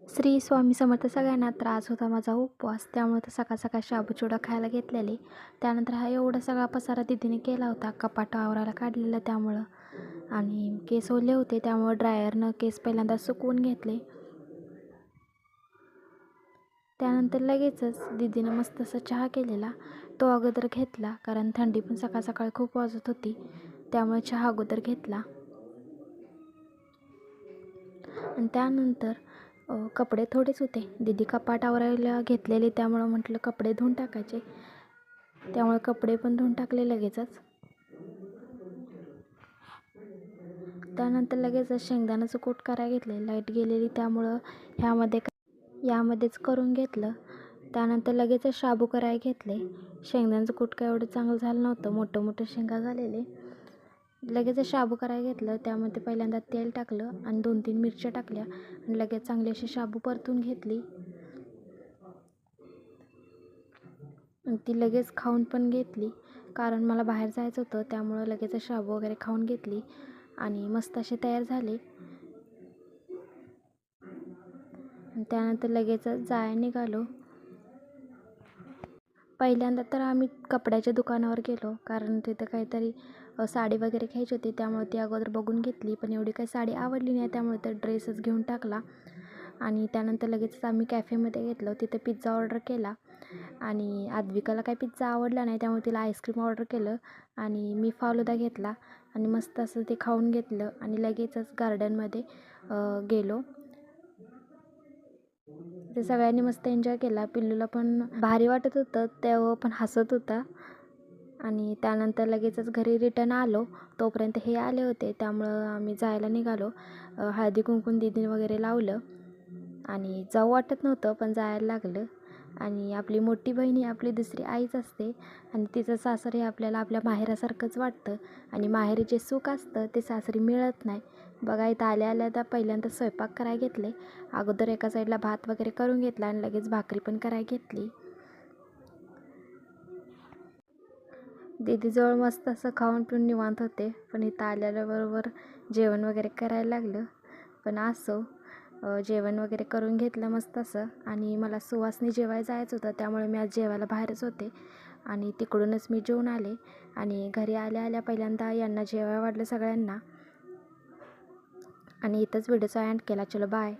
श्री स्वामी समर्थ. सगळ्यांना त्रास होता माझा उपवास, त्यामुळे तर सकाळ सकाळ शाबूचिवडा खायला घेतलेले. त्यानंतर हा एवढा सगळा पसारा दीदीने केला होता, कपाट आवरायला काढलेलं त्यामुळं. आणि केस ओले होते त्यामुळं ड्रायरनं केस पहिल्यांदा सुकवून घेतले. त्यानंतर लगेचच दीदीनं मस्त असा चहा केलेला, तो अगोदर घेतला, कारण थंडी पण सकाळ सकाळ खूप वाजत होती, त्यामुळे चहा अगोदर घेतला. आणि त्यानंतर कपडे थोडेच होते, दीदी कपाट आवरायला घेतलेले, त्यामुळं म्हटलं कपडे धुवून टाकायचे, त्यामुळे कपडे पण धुवून टाकले लगेचच. त्यानंतर लगेचच शेंगदाण्याचं कूट करायला घेतले. लाईट गेलेली त्यामुळं यामध्येच करून घेतलं. त्यानंतर लगेचच शाबू करायला घेतले. शेंगदाण्याचं कूट काय एवढं चांगलं झालं नव्हतं, मोठं शेंगा झालेले. लगेचच शाबू करायला घेतलं. त्यामध्ये पहिल्यांदा तेल टाकलं आणि 2-3 मिरच्या टाकल्या आणि लगेच चांगली अशी शाबू परतून घेतली. आणि ती लगेच खाऊन पण घेतली, कारण मला बाहेर जायचं होतं, त्यामुळं लगेच शाबू वगैरे खाऊन घेतली आणि मस्त असे तयार झाले. त्यानंतर लगेच जायला निघालो. पहिल्यांदा तर आम्ही कपड्याच्या दुकानावर गेलो, कारण तिथं काहीतरी साडी वगैरे घ्यायची होती, त्यामुळे ती अगोदर बघून घेतली. पण एवढी काही साडी आवडली नाही, त्यामुळे तर ड्रेसच घेऊन टाकला. आणि त्यानंतर लगेचच आम्ही कॅफेमध्ये घेतलं, तिथे पिझ्झा ऑर्डर केला. आणि आद्विकाला काही पिझ्झा आवडला नाही, त्यामुळे तिला आईस्क्रीम ऑर्डर केलं आणि मी फालुदा घेतला आणि मस्त असं ते खाऊन घेतलं. आणि लगेचच गार्डनमध्ये गेलो. ते सगळ्यांनी मस्त एन्जॉय केला. पिल्लूला पण भारी वाटत होतं, तेव्हा पण हसत होता. आणि त्यानंतर लगेचच घरी रिटर्न आलो. तोपर्यंत हे आले होते, त्यामुळं आम्ही जायला निघालो. हळदी कुंकून दीदीने वगैरे लावलं आणि जाऊ वाटत नव्हतं, पण जायला लागलं. आणि आपली मोठी बहीण ही आपली दुसरी आईच असते आणि तिचं सासर हे आपल्याला आपल्या माहेरासारखंच वाटतं. आणि माहेरी जे सुख असतं ते सासरी मिळत नाही. बघा, इथं आल्या तर पहिल्यांदा स्वयंपाक करायला घेतले. अगोदर एका साईडला भात वगैरे करून घेतला आणि लगेच भाकरी पण करायला घेतली. दीदीजवळ मस्त असं खाऊन पिऊन निवांत होते, पण इथं आल्याबरोबर जेवण वगैरे करायला लागलं. पण असो, जेवण वगैरे करून घेतलं मस्त असं. आणि मला सुवासनी जेवायला जायचं होतं, त्यामुळे मी आज जेवायला बाहेरच होते आणि तिकडूनच मी जेवून आले. आणि घरी आल्या पहिल्यांदा यांना जेवायला वाढलं सगळ्यांना. आणि इथंच व्हिडिओचा एंड केला. चलो बाय.